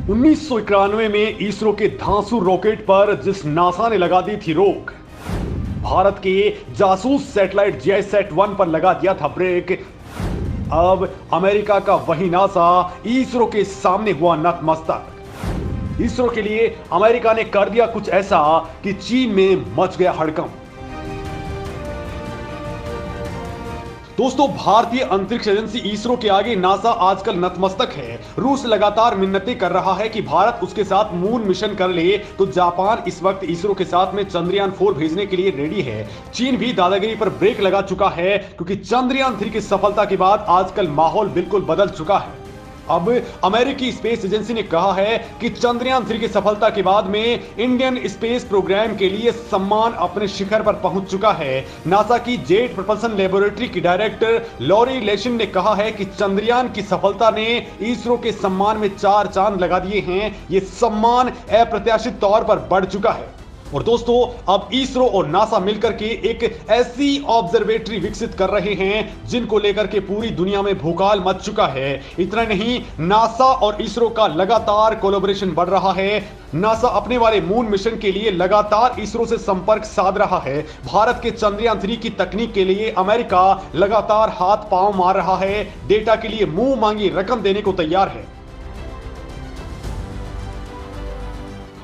1991 में इसरो के धांसू रॉकेट पर जिस नासा ने लगा दी थी रोक, भारत के जासूस सैटेलाइट GISAT-1 पर लगा दिया था ब्रेक। अब अमेरिका का वही नासा इसरो के सामने हुआ नतमस्तक। इसरो के लिए अमेरिका ने कर दिया कुछ ऐसा कि चीन में मच गया हड़कंप। दोस्तों, भारतीय अंतरिक्ष एजेंसी इसरो के आगे नासा आजकल नतमस्तक है। रूस लगातार मिन्नतें कर रहा है कि भारत उसके साथ मून मिशन कर ले, तो जापान इस वक्त इसरो के साथ में चंद्रयान 4 भेजने के लिए रेडी है। चीन भी दादागिरी पर ब्रेक लगा चुका है, क्योंकि चंद्रयान 3 की सफलता के बाद आजकल माहौल बिल्कुल बदल चुका है। अब अमेरिकी स्पेस एजेंसी ने कहा है कि चंद्रयान 3 की सफलता के बाद में इंडियन स्पेस प्रोग्राम के लिए सम्मान अपने शिखर पर पहुंच चुका है। नासा की जेट प्रपल्सन लेबोरेटरी की डायरेक्टर लॉरी लेशिन ने कहा है कि चंद्रयान की सफलता ने इसरो के सम्मान में 4 चांद लगा दिए हैं। यह सम्मान अप्रत्याशित तौर पर बढ़ चुका है। और दोस्तों, अब इसरो और नासा मिलकर के एक ऐसी ऑब्जर्वेटरी विकसित कर रहे हैं जिनको लेकर के पूरी दुनिया में भूकाल मच चुका है। इतना नहीं, नासा और इसरो का लगातार कोलैबोरेशन बढ़ रहा है। नासा अपने वाले मून मिशन के लिए लगातार इसरो से संपर्क साध रहा है। भारत के चंद्रयान 3 की तकनीक के लिए अमेरिका लगातार हाथ पांव मार रहा है। डेटा के लिए मुंह मांगी रकम देने को तैयार है।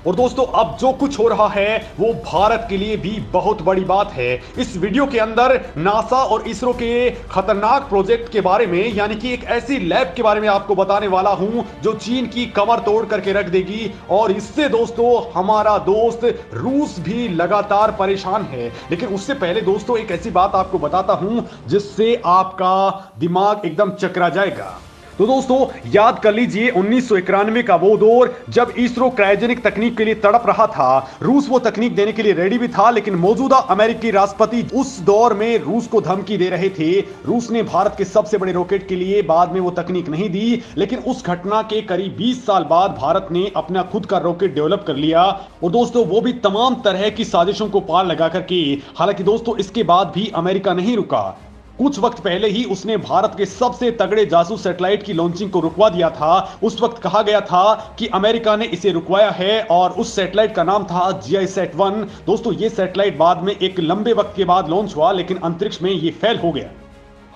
और दोस्तों, अब जो कुछ हो रहा है वो भारत के लिए भी बहुत बड़ी बात है। इस वीडियो के अंदर नासा और इसरो के खतरनाक प्रोजेक्ट के बारे में, यानी कि एक ऐसी लैब के बारे में आपको बताने वाला हूं जो चीन की कमर तोड़ करके रख देगी। और इससे दोस्तों हमारा दोस्त रूस भी लगातार परेशान है। लेकिन उससे पहले दोस्तों एक ऐसी बात आपको बताता हूं जिससे आपका दिमाग एकदम चकरा जाएगा। तो दोस्तों, याद कर लीजिए 1991 का वो दौर जब इसरो क्रायोजेनिक तकनीक के लिए तड़प रहा था। रूस वो तकनीक देने के लिए रेडी भी था, लेकिन मौजूदा अमेरिकी राष्ट्रपति उस दौर में रूस को धमकी दे रहे थे। रूस ने भारत के सबसे बड़े रॉकेट के लिए बाद में वो तकनीक नहीं दी, लेकिन उस घटना के करीब 20 साल बाद भारत ने अपना खुद का रॉकेट डेवलप कर लिया। और दोस्तों, वो भी तमाम तरह की साजिशों को पार लगा करके। हालांकि दोस्तों, इसके बाद भी अमेरिका नहीं रुका। कुछ वक्त पहले ही उसने भारत के सबसे तगड़े जासूस सैटेलाइट की लॉन्चिंग को रुकवा दिया था। उस वक्त कहा गया था कि अमेरिका ने इसे रुकवाया है और उस सैटेलाइट का नाम था GISAT-1। दोस्तों, ये सैटेलाइट बाद में एक लंबे वक्त के बाद लॉन्च हुआ, लेकिन अंतरिक्ष में ये फेल हो गया।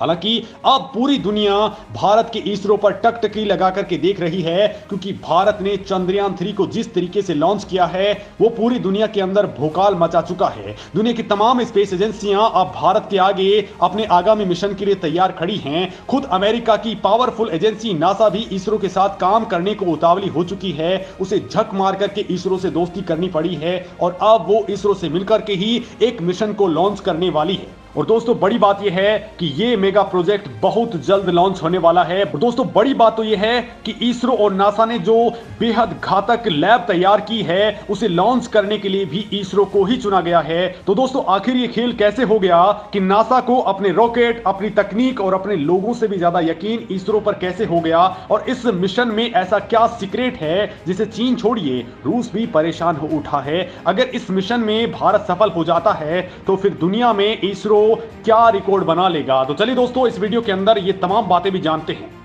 हालांकि अब पूरी दुनिया भारत के इसरो पर टकटकी लगा करके देख रही है, क्योंकि भारत ने चंद्रयान 3 को जिस तरीके से लॉन्च किया है वो पूरी दुनिया के अंदर भूकाल मचा चुका है। दुनिया की तमाम स्पेस एजेंसियां अब भारत के आगे अपने आगामी मिशन के लिए तैयार खड़ी हैं। खुद अमेरिका की पावरफुल एजेंसी नासा भी इसरो के साथ काम करने को उतावली हो चुकी है। उसे झक मार करके इसरो से दोस्ती करनी पड़ी है और अब वो इसरो से मिलकर के ही एक मिशन को लॉन्च करने वाली है। और दोस्तों, बड़ी बात यह है कि ये मेगा प्रोजेक्ट बहुत जल्द लॉन्च होने वाला है। दोस्तों, बड़ी बात तो यह है कि इसरो और नासा ने जो बेहद घातक लैब तैयार की है उसे लॉन्च करने के लिए भी इसरो को ही चुना गया है। तो दोस्तों, आखिर ये खेल कैसे हो गया कि नासा को अपने रॉकेट, अपनी तकनीक और अपने लोगों से भी ज्यादा यकीन इसरो पर कैसे हो गया, और इस मिशन में ऐसा क्या सीक्रेट है जिसे चीन छोड़िए रूस भी परेशान हो उठा है। अगर इस मिशन में भारत सफल हो जाता है तो फिर दुनिया में इसरो क्या रिकॉर्ड बना लेगा। तो चलिए दोस्तों, इस वीडियो के अंदर ये तमाम बातें भी जानते हैं।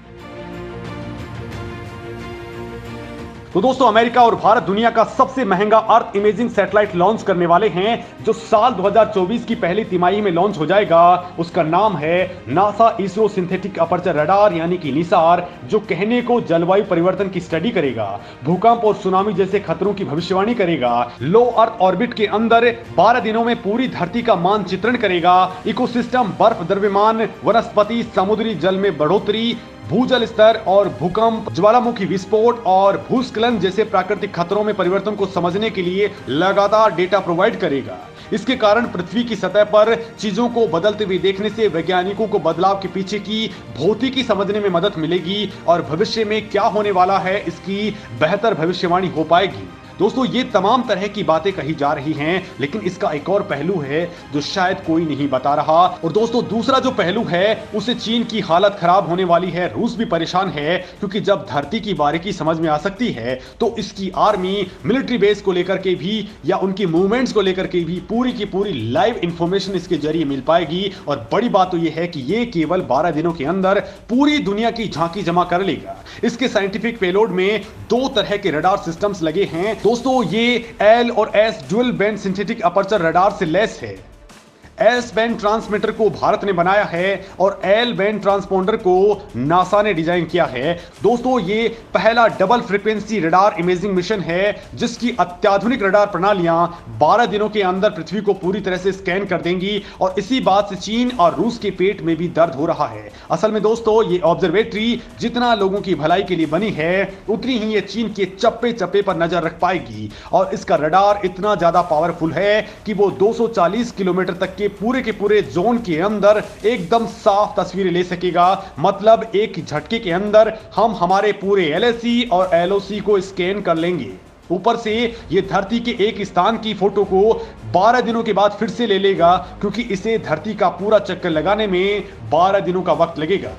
तो दोस्तों, अमेरिका और भारत दुनिया का सबसे महंगा अर्थ इमेजिंग सैटेलाइट लॉन्च करने वाले हैं, जो साल 2024 की पहली तिमाही में लॉन्च हो जाएगा। उसका नाम है NASA ISRO synthetic aperture radar, यानी कि निसार, जो कहने को जलवायु परिवर्तन की स्टडी करेगा, भूकंप और सुनामी जैसे खतरों की भविष्यवाणी करेगा, लो अर्थ ऑर्बिट के अंदर 12 दिनों में पूरी धरती का मानचित्रण करेगा, इकोसिस्टम, बर्फ, द्रव्यमान, वनस्पति, समुद्री जल में बढ़ोतरी, भूजल स्तर और भूकंप, ज्वालामुखी विस्फोट और भूस्खलन जैसे प्राकृतिक खतरों में परिवर्तन को समझने के लिए लगातार डेटा प्रोवाइड करेगा। इसके कारण पृथ्वी की सतह पर चीजों को बदलते हुए देखने से वैज्ञानिकों को बदलाव के पीछे की भौतिकी समझने में मदद मिलेगी और भविष्य में क्या होने वाला है इसकी बेहतर भविष्यवाणी हो पाएगी। दोस्तों ये तमाम तरह की बातें कही जा रही हैं, लेकिन इसका एक और पहलू है जो शायद कोई नहीं बता रहा। और दोस्तों दूसरा जो पहलू है उसे चीन की हालत खराब होने वाली है, रूस भी परेशान है, क्योंकि जब धरती की बारीकी समझ में आ सकती है तो इसकी आर्मी मिलिट्री बेस को लेकर के भी या उनकी मूवमेंट्स को लेकर के भी पूरी की पूरी लाइव इंफॉर्मेशन इसके जरिए मिल पाएगी। और बड़ी बात तो यह है कि ये केवल 12 दिनों के अंदर पूरी दुनिया की झांकी जमा कर लेगा। इसके साइंटिफिक पेलोड में 2 तरह के रडार सिस्टम्स लगे हैं। दोस्तों ये एल और S dual band synthetic aperture radar से लैस है। एस बैंड ट्रांसमीटर को भारत ने बनाया है और एल बैंड ट्रांसपोंडर को नासा ने डिजाइन किया है। दोस्तों ये पहला double frequency radar imaging mission है जिसकी अत्याधुनिक रडार प्रणालियां 12 दिनों के अंदर पृथ्वी को पूरी तरह से स्कैन कर देंगी। और इसी बात से चीन और रूस के पेट में भी दर्द हो रहा है। असल में दोस्तों ये ऑब्जर्वेटरी जितना लोगों की भलाई के लिए बनी है उतनी ही ये चीन के चप्पे चप्पे पर नजर रख पाएगी। और इसका रडार इतना ज्यादा पावरफुल है कि वो 240 किलोमीटर तक के पूरे जोन के अंदर एकदम साफ तस्वीरें ले सकेगा। मतलब एक झटके के अंदर हम हमारे पूरे एलएसी और एलओसी को स्कैन कर लेंगे। ऊपर से ये धरती के एक स्थान की फोटो को 12 दिनों के बाद फिर से ले लेगा, क्योंकि इसे धरती का पूरा चक्कर लगाने में 12 दिनों का वक्त लगेगा।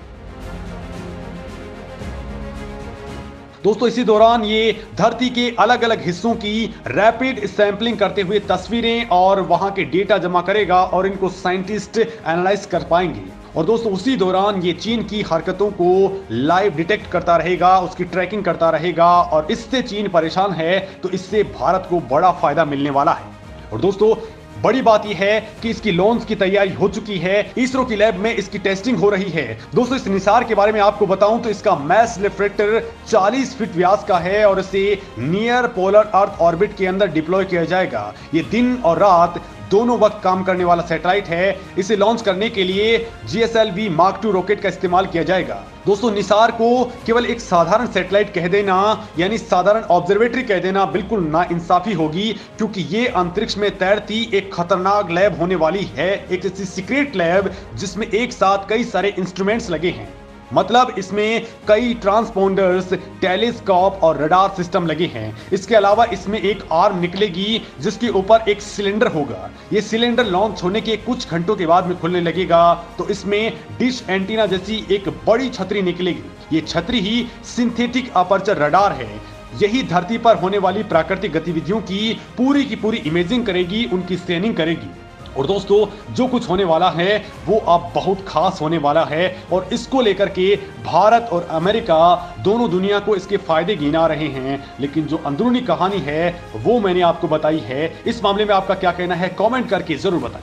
दोस्तों इसी दौरान ये धरती के अलग अलग हिस्सों की रैपिड सैंपलिंग करते हुए तस्वीरें और वहां के डेटा जमा करेगा और इनको साइंटिस्ट एनालाइज कर पाएंगे। और दोस्तों उसी दौरान ये चीन की हरकतों को लाइव डिटेक्ट करता रहेगा, उसकी ट्रैकिंग करता रहेगा। और इससे चीन परेशान है तो इससे भारत को बड़ा फायदा मिलने वाला है। और दोस्तों बड़ी बात यह है कि इसकी लॉन्च की तैयारी हो चुकी है, इसरो की लैब में इसकी टेस्टिंग हो रही है। दोस्तों इस निसार के बारे में आपको बताऊं तो इसका मैस रिफ्लेक्टर 40 फीट व्यास का है और इसे नियर पोलर अर्थ ऑर्बिट के अंदर डिप्लॉय किया जाएगा। ये दिन और रात दोनों वक्त काम करने वाला सैटेलाइट है। इसे लॉन्च करने के लिए GSLV Mark II रॉकेट का इस्तेमाल किया जाएगा। दोस्तों निसार को केवल एक साधारण सैटेलाइट कह देना यानी साधारण ऑब्जर्वेटरी कह देना बिल्कुल नाइंसाफी होगी, क्योंकि ये अंतरिक्ष में तैरती एक खतरनाक लैब होने वाली है, एक ऐसी सीक्रेट लैब जिसमें एक साथ कई सारे इंस्ट्रूमेंट्स लगे हैं। मतलब इसमें कई ट्रांसपोंडर्स, टेलीस्कोप और रडार सिस्टम लगे हैं। इसके अलावा इसमें एक आर्म निकलेगी जिसके ऊपर एक सिलेंडर होगा। ये सिलेंडर लॉन्च होने के कुछ घंटों के बाद में खुलने लगेगा तो इसमें डिश एंटीना जैसी एक बड़ी छतरी निकलेगी। ये छतरी ही सिंथेटिक अपर्चर रडार है। यही धरती पर होने वाली प्राकृतिक गतिविधियों की पूरी इमेजिंग करेगी, उनकी स्कैनिंग करेगी। और दोस्तों जो कुछ होने वाला है वो अब बहुत खास होने वाला है और इसको लेकर के भारत और अमेरिका दोनों दुनिया को इसके फायदे गिना रहे हैं। लेकिन जो अंदरूनी कहानी है वो मैंने आपको बताई है। इस मामले में आपका क्या कहना है कमेंट करके जरूर बताएं।